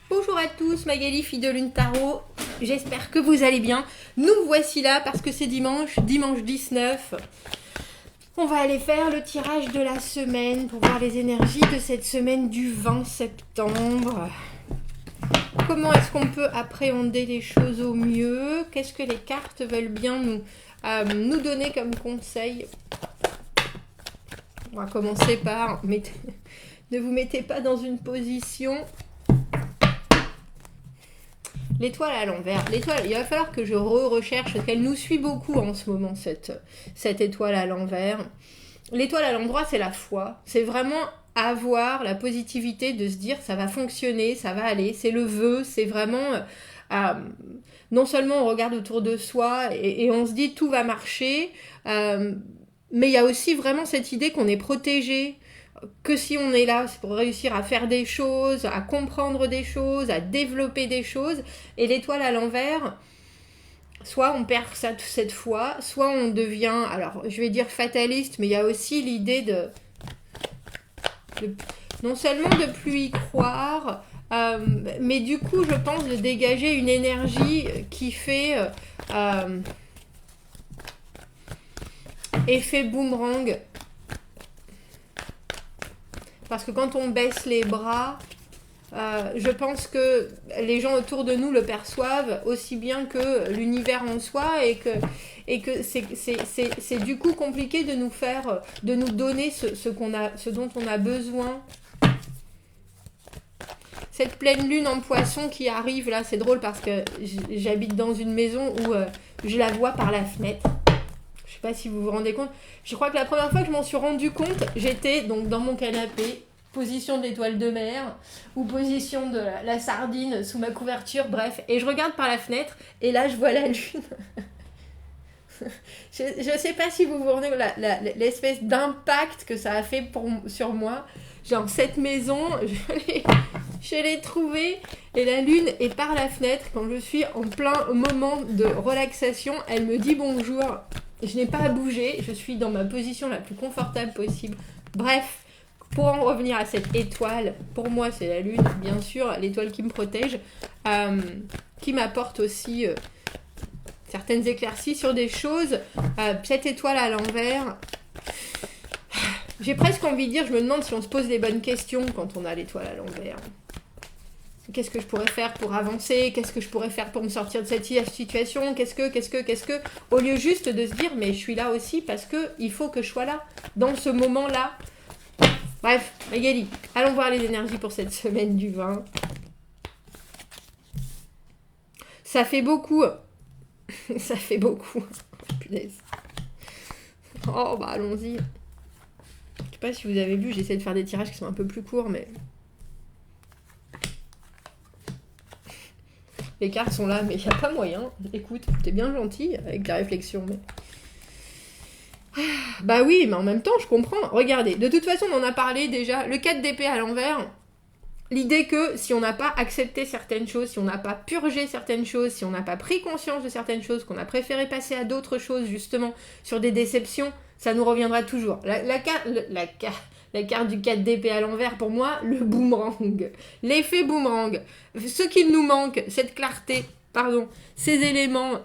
Bonjour à tous, Magali, fille de Lune Tarot. J'espère que vous allez bien. Nous voici là parce que c'est dimanche 19. On va aller faire le tirage de la semaine pour voir les énergies de cette semaine du 20 septembre. Comment est-ce qu'on peut appréhender les choses au mieux? Qu'est-ce que les cartes veulent bien nous donner comme conseil? On va commencer par... Ne vous mettez pas dans une position... L'étoile à l'envers. L'étoile, il va falloir que je recherche, parce qu'elle nous suit beaucoup en ce moment, cette étoile à l'envers. L'étoile à l'endroit, c'est la foi. C'est vraiment avoir la positivité de se dire ça va fonctionner, ça va aller. C'est le vœu, c'est vraiment... non seulement on regarde autour de soi et on se dit tout va marcher, mais il y a aussi vraiment cette idée qu'on est protégé, que si on est là, c'est pour réussir à faire des choses, à comprendre des choses, à développer des choses. Et l'étoile à l'envers, soit on perd cette foi, soit on devient, alors je vais dire fataliste, mais il y a aussi l'idée de non seulement de plus y croire, mais du coup je pense de dégager une énergie qui fait effet boomerang. Parce que quand on baisse les bras, je pense que les gens autour de nous le perçoivent aussi bien que l'univers en soi et que c'est du coup compliqué de nous donner ce dont on a besoin. Cette pleine lune en poisson qui arrive là, c'est drôle parce que j'habite dans une maison où je la vois par la fenêtre. Je sais pas si vous vous rendez compte. Je crois que la première fois que je m'en suis rendu compte, j'étais donc dans mon canapé, position de l'étoile de mer, ou position de la sardine sous ma couverture, bref. Et je regarde par la fenêtre, et là je vois la lune. Je sais pas si vous vous rendez compte l'espèce d'impact que ça a fait sur moi. Genre cette maison, je l'ai trouvée, et la lune est par la fenêtre. Quand je suis en plein moment de relaxation, elle me dit bonjour. Je n'ai pas à bouger, je suis dans ma position la plus confortable possible. Bref, pour en revenir à cette étoile, pour moi c'est la lune, bien sûr, l'étoile qui me protège, qui m'apporte aussi certaines éclaircies sur des choses. Cette étoile à l'envers, j'ai presque envie de dire, je me demande si on se pose les bonnes questions quand on a l'étoile à l'envers. Qu'est-ce que je pourrais faire pour avancer? Qu'est-ce que je pourrais faire pour me sortir de cette situation? Qu'est-ce que au lieu juste de se dire, mais je suis là aussi parce que il faut que je sois là, dans ce moment-là. Bref, Magali, allons voir les énergies pour cette semaine du 20. Ça fait beaucoup. Ça fait beaucoup. Punaise. Oh, bah allons-y. Je sais pas si vous avez vu, j'essaie de faire des tirages qui sont un peu plus courts, mais... Les cartes sont là, mais il n'y a pas moyen. Écoute, t'es bien gentil avec ta réflexion, mais... Bah oui, mais en même temps, je comprends. Regardez, de toute façon, on en a parlé déjà. Le 4 d'épée à l'envers, l'idée que si on n'a pas accepté certaines choses, si on n'a pas purgé certaines choses, si on n'a pas pris conscience de certaines choses, qu'on a préféré passer à d'autres choses, justement, sur des déceptions, ça nous reviendra toujours. La carte du 4 d'épée à l'envers, pour moi, le boomerang. L'effet boomerang. Ce qu'il nous manque, cette clarté, ces éléments,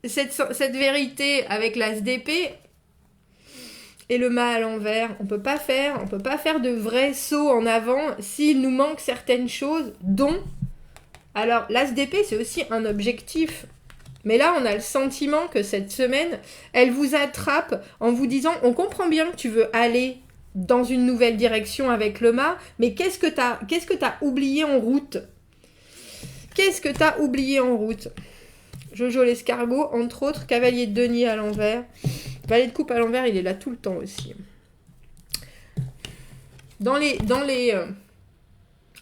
cette vérité avec l'as d'épée et le mât à l'envers, on peut pas faire de vrais sauts en avant s'il nous manque certaines choses, dont... Alors, l'as d'épée, c'est aussi un objectif. Mais là, on a le sentiment que cette semaine, elle vous attrape en vous disant, on comprend bien que tu veux aller dans une nouvelle direction avec le mât, mais qu'est-ce que t'as oublié en route? Qu'est-ce que t'as oublié en route? Jojo l'escargot, entre autres, cavalier de denier à l'envers. Valet de coupe à l'envers, il est là tout le temps aussi. Dans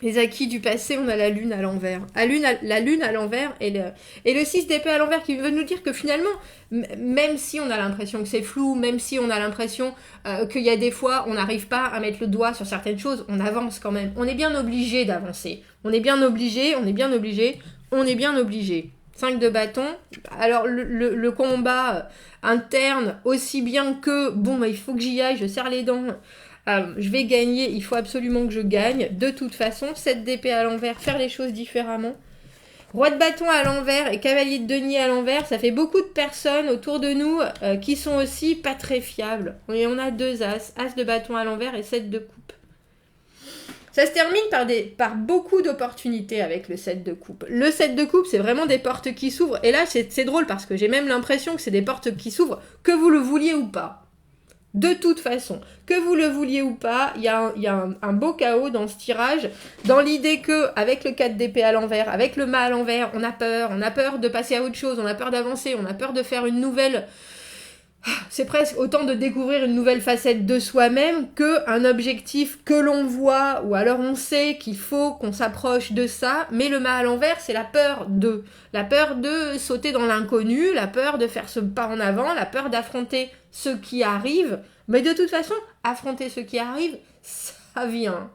les acquis du passé, on a la lune à l'envers. La lune à l'envers et le 6 d'épée à l'envers qui veut nous dire que finalement, même si on a l'impression que c'est flou, même si on a l'impression qu'il y a des fois, on n'arrive pas à mettre le doigt sur certaines choses, on avance quand même. On est bien obligé d'avancer. On est bien obligé. 5 de bâton. Alors, le combat interne, aussi bien que, bon, il faut que j'y aille, je serre les dents. Je vais gagner, il faut absolument que je gagne. De toute façon, 7 d'épée à l'envers, faire les choses différemment. Roi de bâton à l'envers et cavalier de denier à l'envers, ça fait beaucoup de personnes autour de nous qui sont aussi pas très fiables. Et on a 2 as, as de bâton à l'envers et 7 de coupe. Ça se termine par beaucoup d'opportunités avec le 7 de coupe. Le 7 de coupe, c'est vraiment des portes qui s'ouvrent. Et là, c'est drôle parce que j'ai même l'impression que c'est des portes qui s'ouvrent, que vous le vouliez ou pas. De toute façon, que vous le vouliez ou pas, il y a un beau chaos dans ce tirage, dans l'idée que avec le 4 d'épée à l'envers, avec le mât à l'envers, on a peur de passer à autre chose, on a peur d'avancer, on a peur de faire une nouvelle... C'est presque autant de découvrir une nouvelle facette de soi-même qu'un objectif que l'on voit, ou alors on sait qu'il faut qu'on s'approche de ça, mais le mât à l'envers, c'est la peur de sauter dans l'inconnu, la peur de faire ce pas en avant, la peur d'affronter ce qui arrive, mais de toute façon, affronter ce qui arrive, ça vient.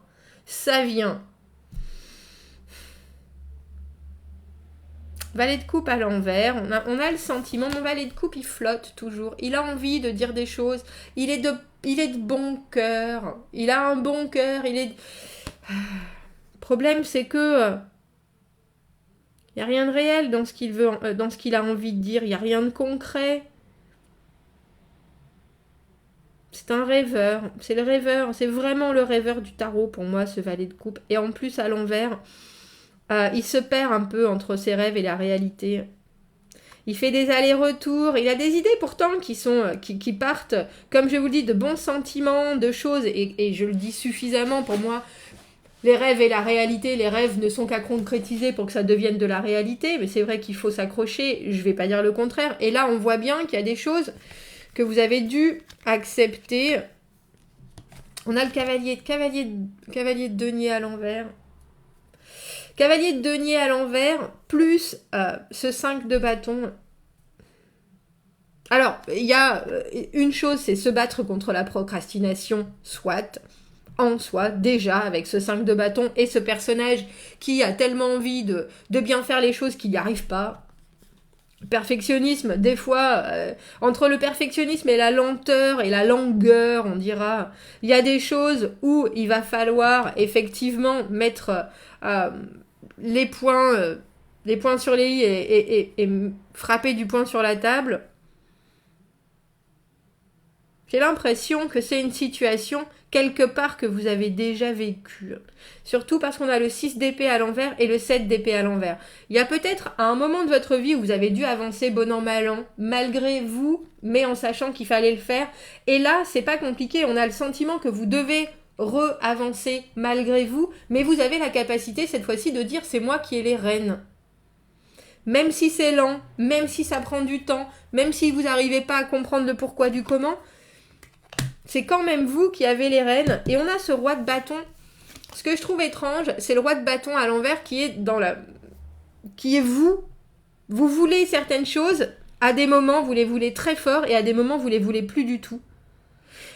Valet de coupe à l'envers, on a le sentiment, mon valet de coupe, il flotte toujours. Il a envie de dire des choses, il est de bon cœur, il a un bon cœur, Le problème, c'est que il n'y a rien de réel dans ce qu'il veut, dans ce qu'il a envie de dire, il n'y a rien de concret. C'est un rêveur, c'est le rêveur, c'est vraiment le rêveur du tarot pour moi, ce valet de coupe. Et en plus, à l'envers... il se perd un peu entre ses rêves et la réalité. Il fait des allers-retours. Il a des idées pourtant qui partent, comme je vous dis, de bons sentiments, de choses. Et je le dis suffisamment pour moi. Les rêves et la réalité, les rêves ne sont qu'à concrétiser pour que ça devienne de la réalité. Mais c'est vrai qu'il faut s'accrocher. Je ne vais pas dire le contraire. Et là, on voit bien qu'il y a des choses que vous avez dû accepter. On a le cavalier de denier à l'envers. Cavalier de denier à l'envers, plus ce 5 de bâton. Alors, il y a une chose, c'est se battre contre la procrastination, soit, en soi, déjà, avec ce 5 de bâton, et ce personnage qui a tellement envie de bien faire les choses qu'il n'y arrive pas. Perfectionnisme, des fois, entre le perfectionnisme et la lenteur et la langueur, on dira, il y a des choses où il va falloir effectivement mettre... les points sur les i et frapper du poing sur la table. J'ai l'impression que c'est une situation quelque part que vous avez déjà vécue. Surtout parce qu'on a le 6 d'épée à l'envers et le 7 d'épée à l'envers. Il y a peut-être un moment de votre vie où vous avez dû avancer bon an mal an, malgré vous, mais en sachant qu'il fallait le faire. Et là, c'est pas compliqué, on a le sentiment que vous devez re-avancer malgré vous, mais vous avez la capacité cette fois-ci de dire c'est moi qui ai les rênes. Même si c'est lent, même si ça prend du temps, même si vous n'arrivez pas à comprendre le pourquoi du comment, c'est quand même vous qui avez les rênes. Et on a ce roi de bâton. Ce que je trouve étrange, c'est le roi de bâton à l'envers qui est vous. Vous voulez certaines choses, à des moments vous les voulez très fort et à des moments vous les voulez plus du tout.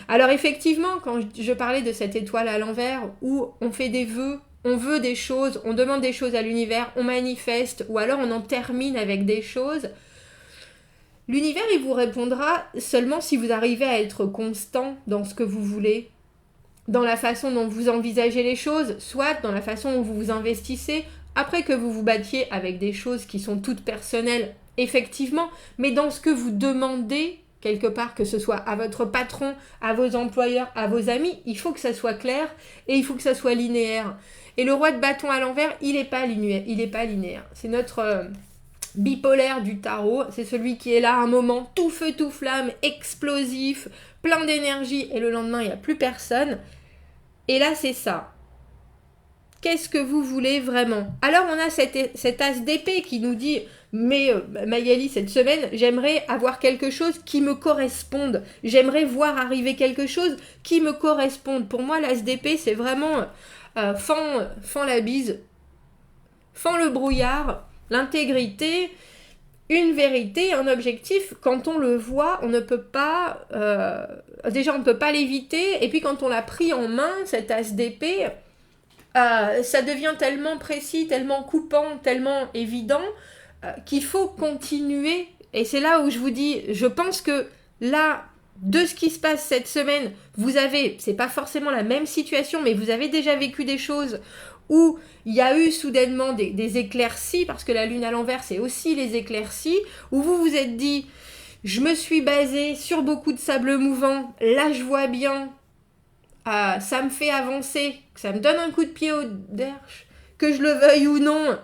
Alors effectivement, quand je parlais de cette étoile à l'envers, où on fait des vœux, on veut des choses, on demande des choses à l'univers, on manifeste, ou alors on en termine avec des choses, l'univers, il vous répondra seulement si vous arrivez à être constant dans ce que vous voulez, dans la façon dont vous envisagez les choses, soit dans la façon dont vous vous investissez, après que vous vous battiez avec des choses qui sont toutes personnelles, effectivement, mais dans ce que vous demandez, quelque part, que ce soit à votre patron, à vos employeurs, à vos amis, il faut que ça soit clair et il faut que ça soit linéaire. Et le roi de bâton à l'envers, il n'est pas linéaire. C'est notre bipolaire du tarot. C'est celui qui est là à un moment tout feu, tout flamme, explosif, plein d'énergie, et le lendemain, il n'y a plus personne. Et là, c'est ça. Qu'est-ce que vous voulez vraiment? Alors, on a cet as d'épée qui nous dit... Mais Magali, cette semaine, j'aimerais avoir quelque chose qui me corresponde. J'aimerais voir arriver quelque chose qui me corresponde. Pour moi, l'as d'épée, c'est vraiment fend la bise, fend le brouillard, l'intégrité, une vérité, un objectif. Quand on le voit, on ne peut pas... déjà, on ne peut pas l'éviter. Et puis, quand on l'a pris en main, cet as d'épée, ça devient tellement précis, tellement coupant, tellement évident... qu'il faut continuer. Et c'est là où je vous dis, je pense que là, de ce qui se passe cette semaine, c'est pas forcément la même situation, mais vous avez déjà vécu des choses où il y a eu soudainement des éclaircies, parce que la lune à l'envers, c'est aussi les éclaircies, où vous vous êtes dit, je me suis basée sur beaucoup de sable mouvant, là je vois bien, ça me fait avancer, ça me donne un coup de pied au derche, que je le veuille ou non.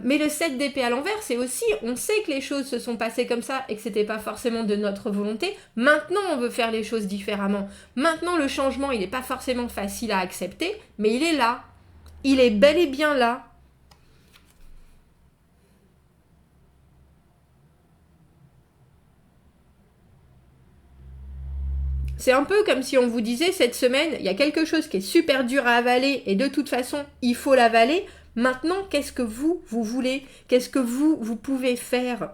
Mais le 7 d'épée à l'envers, c'est aussi, on sait que les choses se sont passées comme ça et que c'était pas forcément de notre volonté. Maintenant, on veut faire les choses différemment. Maintenant, le changement, il n'est pas forcément facile à accepter, mais il est là. Il est bel et bien là. C'est un peu comme si on vous disait, cette semaine, il y a quelque chose qui est super dur à avaler et de toute façon, il faut l'avaler. Maintenant, qu'est-ce que vous voulez? Qu'est-ce que vous pouvez faire?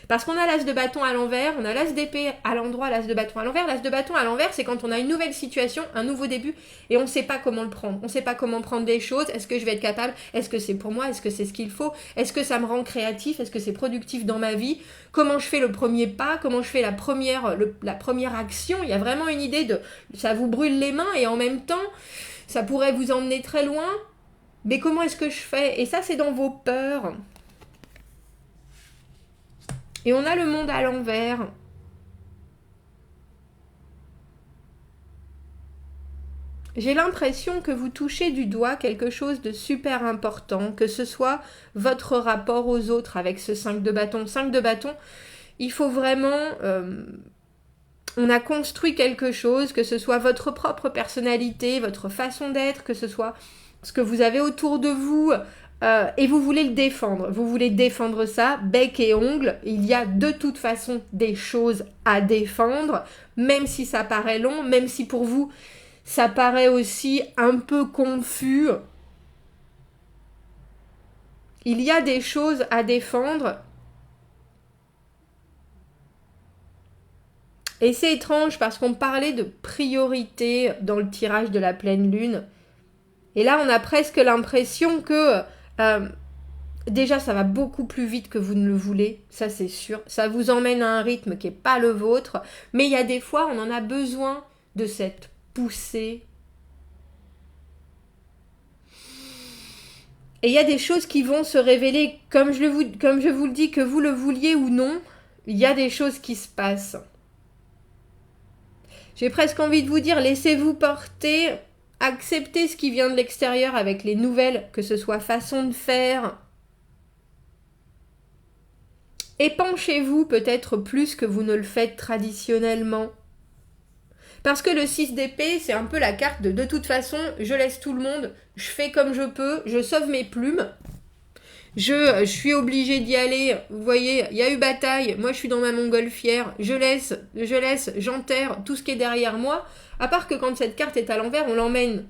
Parce qu'on a l'as de bâton à l'envers, on a l'as d'épée à l'endroit, l'as de bâton à l'envers. L'as de bâton à l'envers, c'est quand on a une nouvelle situation, un nouveau début, et on ne sait pas comment le prendre. On ne sait pas comment prendre les choses. Est-ce que je vais être capable? Est-ce que c'est pour moi? Est-ce que c'est ce qu'il faut? Est-ce que ça me rend créatif? Est-ce que c'est productif dans ma vie? Comment je fais le premier pas? Comment je fais la première action? Il y a vraiment une idée de... Ça vous brûle les mains, et en même temps, ça pourrait vous emmener très loin. Mais comment est-ce que je fais? Et ça, c'est dans vos peurs. Et on a le monde à l'envers. J'ai l'impression que vous touchez du doigt quelque chose de super important, que ce soit votre rapport aux autres avec ce 5 de bâton. 5 de bâton, il faut vraiment... on a construit quelque chose, que ce soit votre propre personnalité, votre façon d'être, que ce soit ce que vous avez autour de vous... et vous voulez le défendre. Vous voulez défendre ça, bec et ongles. Il y a de toute façon des choses à défendre, même si ça paraît long, même si pour vous, ça paraît aussi un peu confus. Il y a des choses à défendre. Et c'est étrange parce qu'on parlait de priorité dans le tirage de la pleine lune. Et là, on a presque l'impression que... déjà, ça va beaucoup plus vite que vous ne le voulez, ça c'est sûr. Ça vous emmène à un rythme qui n'est pas le vôtre. Mais il y a des fois, on en a besoin de cette poussée. Et il y a des choses qui vont se révéler, comme je vous le dis, que vous le vouliez ou non, il y a des choses qui se passent. J'ai presque envie de vous dire, laissez-vous porter, acceptez ce qui vient de l'extérieur avec les nouvelles, que ce soit façon de faire. Épanchez-vous peut-être plus que vous ne le faites traditionnellement. Parce que le 6 d'épée, c'est un peu la carte de toute façon, je laisse tout le monde, je fais comme je peux, je sauve mes plumes. Je suis obligée d'y aller, vous voyez, il y a eu bataille, moi je suis dans ma montgolfière, je laisse, j'enterre tout ce qui est derrière moi, à part que quand cette carte est à l'envers, on emmène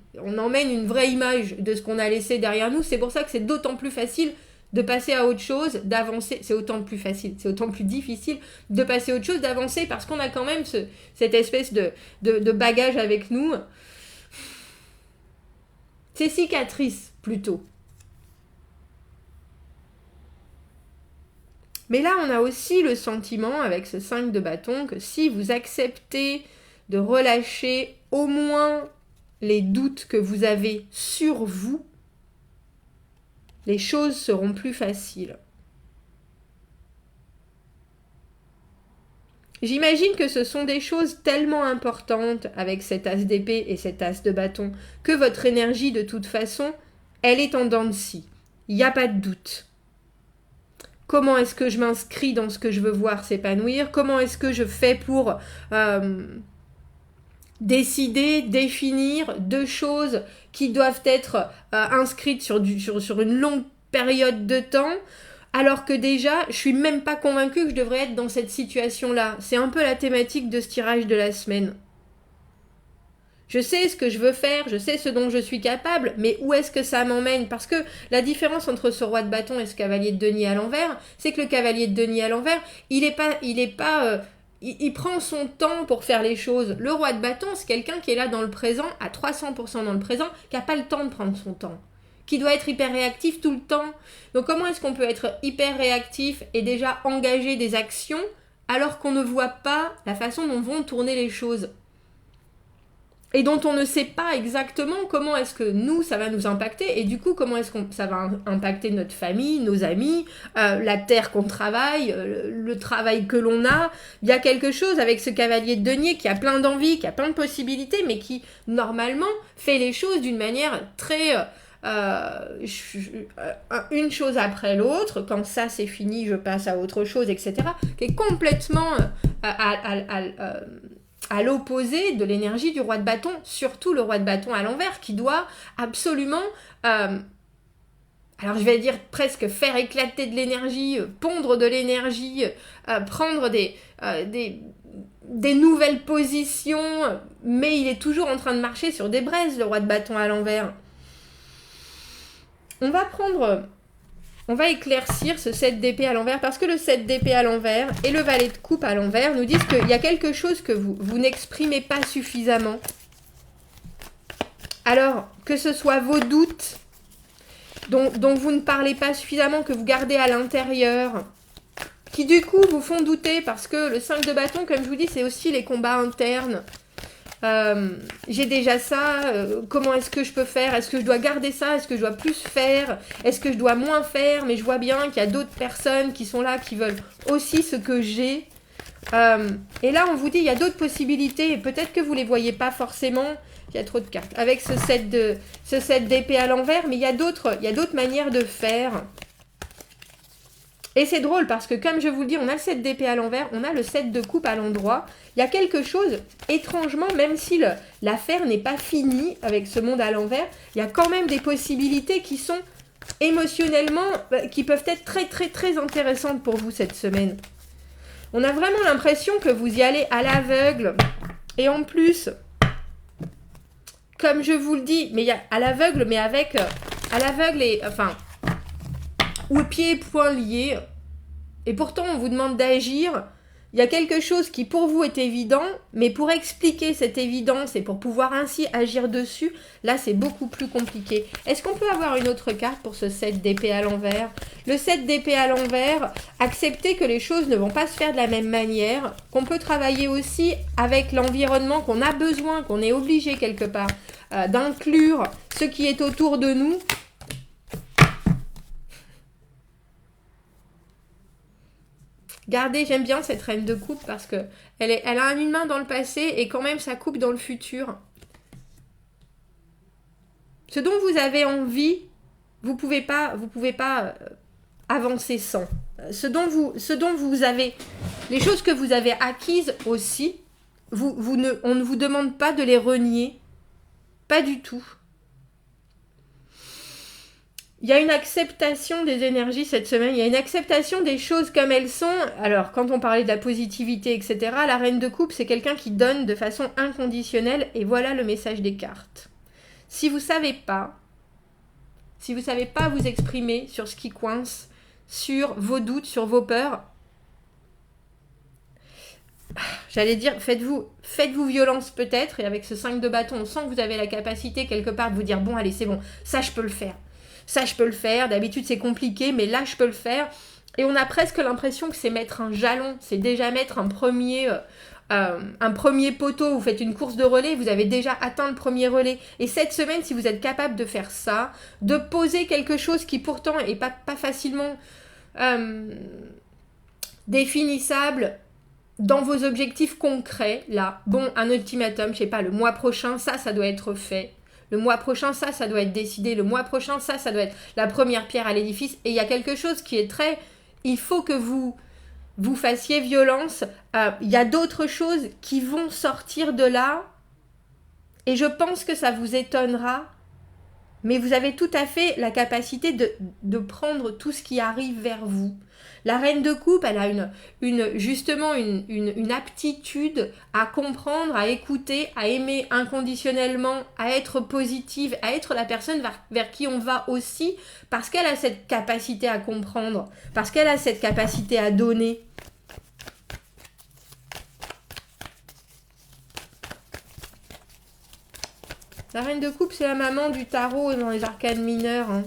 une vraie image de ce qu'on a laissé derrière nous, c'est pour ça que c'est d'autant plus facile de passer à autre chose, d'avancer, c'est autant plus facile, c'est autant plus difficile de passer à autre chose, d'avancer, parce qu'on a quand même cette espèce de bagage avec nous. C'est cicatrice, plutôt. Mais là, on a aussi le sentiment, avec ce 5 de bâton, que si vous acceptez de relâcher au moins les doutes que vous avez sur vous, les choses seront plus faciles. J'imagine que ce sont des choses tellement importantes avec cet as d'épée et cet as de bâton que votre énergie, de toute façon, elle est en dents de scie. Il n'y a pas de doute. Comment est-ce que je m'inscris dans ce que je veux voir s'épanouir? Comment est-ce que je fais pour décider, définir deux choses qui doivent être inscrites sur une longue période de temps, alors que déjà, je suis même pas convaincue que je devrais être dans cette situation-là. C'est un peu la thématique de ce tirage de la semaine. Je sais ce que je veux faire, je sais ce dont je suis capable, mais où est-ce que ça m'emmène? Parce que la différence entre ce roi de bâton et ce cavalier de denier à l'envers, c'est que le cavalier de denier à l'envers, il prend son temps pour faire les choses. Le roi de bâton, c'est quelqu'un qui est là dans le présent, à 300% dans le présent, qui n'a pas le temps de prendre son temps, qui doit être hyper réactif tout le temps. Donc comment est-ce qu'on peut être hyper réactif et déjà engager des actions alors qu'on ne voit pas la façon dont vont tourner les choses. Et dont on ne sait pas exactement comment est-ce que nous, ça va nous impacter, et du coup, comment est-ce que ça va impacter notre famille, nos amis, la terre qu'on travaille, le travail que l'on a. Il y a quelque chose avec ce cavalier de denier qui a plein d'envie, qui a plein de possibilités, mais qui, normalement, fait les choses d'une manière très... une chose après l'autre, quand ça c'est fini, je passe à autre chose, etc., qui est complètement à l'opposé de l'énergie du roi de bâton, surtout le roi de bâton à l'envers, qui doit absolument, alors je vais dire presque faire éclater de l'énergie, pondre de l'énergie, prendre des nouvelles positions, mais il est toujours en train de marcher sur des braises, le roi de bâton à l'envers. On va éclaircir ce 7 d'épée à l'envers, parce que le 7 d'épée à l'envers et le valet de coupe à l'envers nous disent qu'il y a quelque chose que vous n'exprimez pas suffisamment. Alors, que ce soit vos doutes, dont vous ne parlez pas suffisamment, que vous gardez à l'intérieur, qui du coup vous font douter, parce que le 5 de bâton, comme je vous dis, c'est aussi les combats internes. J'ai déjà ça, comment est-ce que je peux faire? Est-ce que je dois garder ça? Est-ce que je dois plus faire? Est-ce que je dois moins faire? Mais je vois bien qu'il y a d'autres personnes qui sont là, qui veulent aussi ce que j'ai. Et là, on vous dit, il y a d'autres possibilités, et peut-être que vous ne les voyez pas forcément. Il y a trop de cartes. Avec ce 7 d'épée à l'envers, mais il y a d'autres manières de faire. Et c'est drôle parce que, comme je vous le dis, on a le 7 d'épée à l'envers, on a le 7 de coupe à l'endroit. Il y a quelque chose, étrangement, même si l'affaire n'est pas finie avec ce monde à l'envers, il y a quand même des possibilités qui sont émotionnellement, qui peuvent être très très très intéressantes pour vous cette semaine. On a vraiment l'impression que vous y allez à l'aveugle. Et en plus, comme je vous le dis, mais il y a à l'aveugle, mais avec... à l'aveugle et... Enfin... ou pieds et poings liés, et pourtant on vous demande d'agir. Il y a quelque chose qui pour vous est évident, mais pour expliquer cette évidence et pour pouvoir ainsi agir dessus, là c'est beaucoup plus compliqué. Est-ce qu'on peut avoir une autre carte pour ce 7 d'épée à l'envers? Le 7 d'épée à l'envers, accepter que les choses ne vont pas se faire de la même manière, qu'on peut travailler aussi avec l'environnement, qu'on a besoin, qu'on est obligé quelque part d'inclure ce qui est autour de nous. Regardez, j'aime bien cette reine de coupe parce que elle a une main dans le passé et quand même sa coupe dans le futur. Ce dont vous avez envie, vous pouvez pas avancer sans. Ce dont vous avez, les choses que vous avez acquises aussi, on ne vous demande pas de les renier, pas du tout. Il y a une acceptation des énergies cette semaine, il y a une acceptation des choses comme elles sont. Alors, quand on parlait de la positivité, etc., la reine de coupe, c'est quelqu'un qui donne de façon inconditionnelle, et voilà le message des cartes. Si vous savez pas vous exprimer sur ce qui coince, sur vos doutes, sur vos peurs, j'allais dire, faites-vous violence peut-être, et avec ce 5 de bâton, on sent que vous avez la capacité quelque part de vous dire, bon, allez, c'est bon, ça je peux le faire. Ça, je peux le faire. D'habitude, c'est compliqué, mais là, je peux le faire. Et on a presque l'impression que c'est mettre un jalon. C'est déjà mettre un premier poteau. Vous faites une course de relais, vous avez déjà atteint le premier relais. Et cette semaine, si vous êtes capable de faire ça, de poser quelque chose qui pourtant n'est pas facilement définissable dans vos objectifs concrets, là, bon, un ultimatum, je sais pas, le mois prochain, ça doit être fait. Le mois prochain, ça doit être décidé. Le mois prochain, ça doit être la première pierre à l'édifice. Et il y a quelque chose qui est très... Il faut que vous fassiez violence. Il y a d'autres choses qui vont sortir de là. Et je pense que ça vous étonnera. Mais vous avez tout à fait la capacité de prendre tout ce qui arrive vers vous. La reine de coupe, elle a justement une aptitude à comprendre, à écouter, à aimer inconditionnellement, à être positive, à être la personne vers qui on va aussi, parce qu'elle a cette capacité à comprendre, parce qu'elle a cette capacité à donner. La reine de coupe, c'est la maman du tarot dans les arcanes mineures. Hein.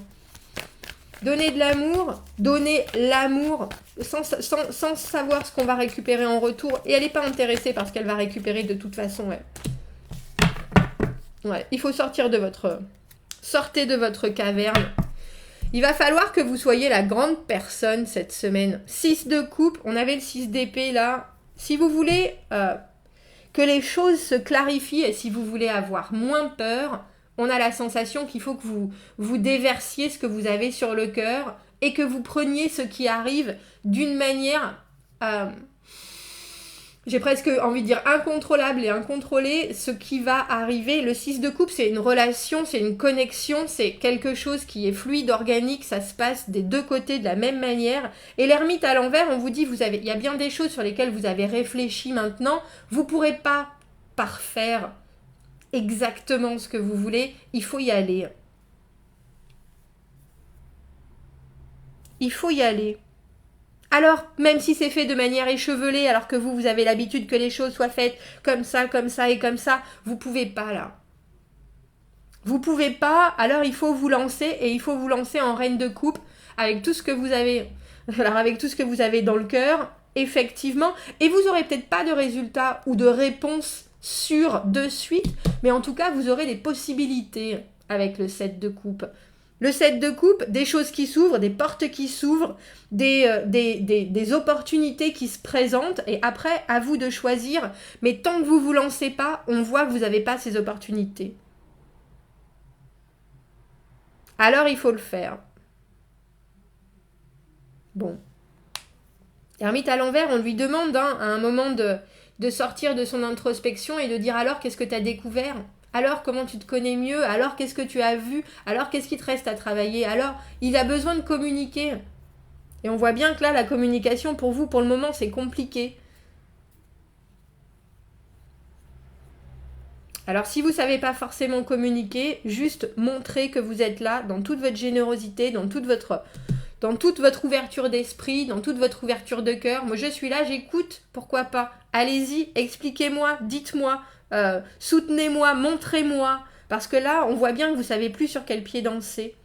Donner de l'amour, donner l'amour sans savoir ce qu'on va récupérer en retour. Et elle n'est pas intéressée parce qu'elle va récupérer de toute façon. Ouais, il faut sortir de votre... Sortez de votre caverne. Il va falloir que vous soyez la grande personne cette semaine. 6 de coupe, on avait le 6 d'épée là. Si vous voulez que les choses se clarifient et si vous voulez avoir moins peur, on a la sensation qu'il faut que vous déversiez ce que vous avez sur le cœur et que vous preniez ce qui arrive d'une manière... j'ai presque envie de dire incontrôlable et incontrôlé, ce qui va arriver. Le 6 de coupe, c'est une relation, c'est une connexion, c'est quelque chose qui est fluide, organique, ça se passe des deux côtés de la même manière. Et l'ermite à l'envers, on vous dit, il y a bien des choses sur lesquelles vous avez réfléchi maintenant, vous ne pourrez pas parfaire exactement ce que vous voulez, il faut y aller. Il faut y aller. Alors, même si c'est fait de manière échevelée, alors que vous avez l'habitude que les choses soient faites comme ça et comme ça, vous pouvez pas là. Vous pouvez pas, alors il faut vous lancer, et il faut vous lancer en reine de coupe avec tout ce que vous avez. Alors avec tout ce que vous avez dans le cœur, effectivement, et vous aurez peut-être pas de résultat ou de réponse sûre de suite, mais en tout cas vous aurez des possibilités avec le 7 de coupe. Le 7 de coupe, des choses qui s'ouvrent, des portes qui s'ouvrent, des opportunités qui se présentent. Et après, à vous de choisir. Mais tant que vous ne vous lancez pas, on voit que vous n'avez pas ces opportunités. Alors, il faut le faire. Bon. Ermite à l'envers, on lui demande à un moment de sortir de son introspection et de dire alors, qu'est-ce que tu as découvert ? Alors, comment tu te connais mieux ? Alors, qu'est-ce que tu as vu ? Alors, qu'est-ce qui te reste à travailler ? Alors, il a besoin de communiquer. Et on voit bien que là, la communication, pour vous, pour le moment, c'est compliqué. Alors, si vous ne savez pas forcément communiquer, juste montrez que vous êtes là, dans toute votre générosité, dans toute votre ouverture d'esprit, dans toute votre ouverture de cœur. Moi, je suis là, j'écoute, pourquoi pas ? Allez-y, expliquez-moi, dites-moi. Soutenez-moi, montrez-moi, parce que là, on voit bien que vous savez plus sur quel pied danser.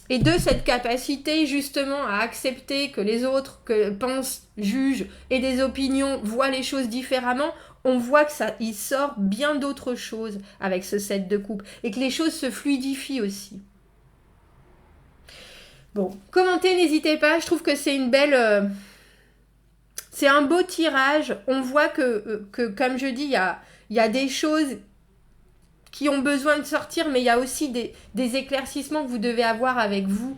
Et de cette capacité, justement, à accepter que les autres pensent, jugent, et des opinions, voient les choses différemment, on voit que ça, il sort bien d'autres choses avec ce 7 de coupe, et que les choses se fluidifient aussi. Bon, commentez, n'hésitez pas, je trouve que c'est une belle... c'est un beau tirage. On voit que comme je dis, il y a des choses qui ont besoin de sortir, mais il y a aussi des éclaircissements que vous devez avoir avec vous.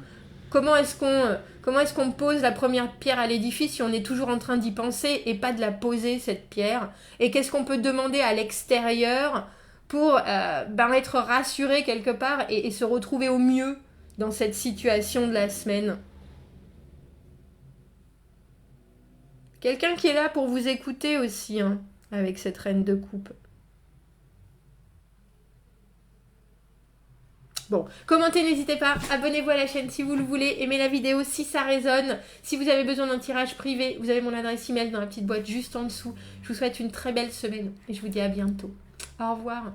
Comment est-ce qu'on pose la première pierre à l'édifice si on est toujours en train d'y penser et pas de la poser, cette pierre ? Et qu'est-ce qu'on peut demander à l'extérieur pour être rassuré quelque part et se retrouver au mieux dans cette situation de la semaine ? Quelqu'un qui est là pour vous écouter aussi, hein, avec cette reine de coupe. Bon, commentez, n'hésitez pas, abonnez-vous à la chaîne si vous le voulez, aimez la vidéo si ça résonne. Si vous avez besoin d'un tirage privé, vous avez mon adresse email dans la petite boîte juste en dessous. Je vous souhaite une très belle semaine et je vous dis à bientôt. Au revoir.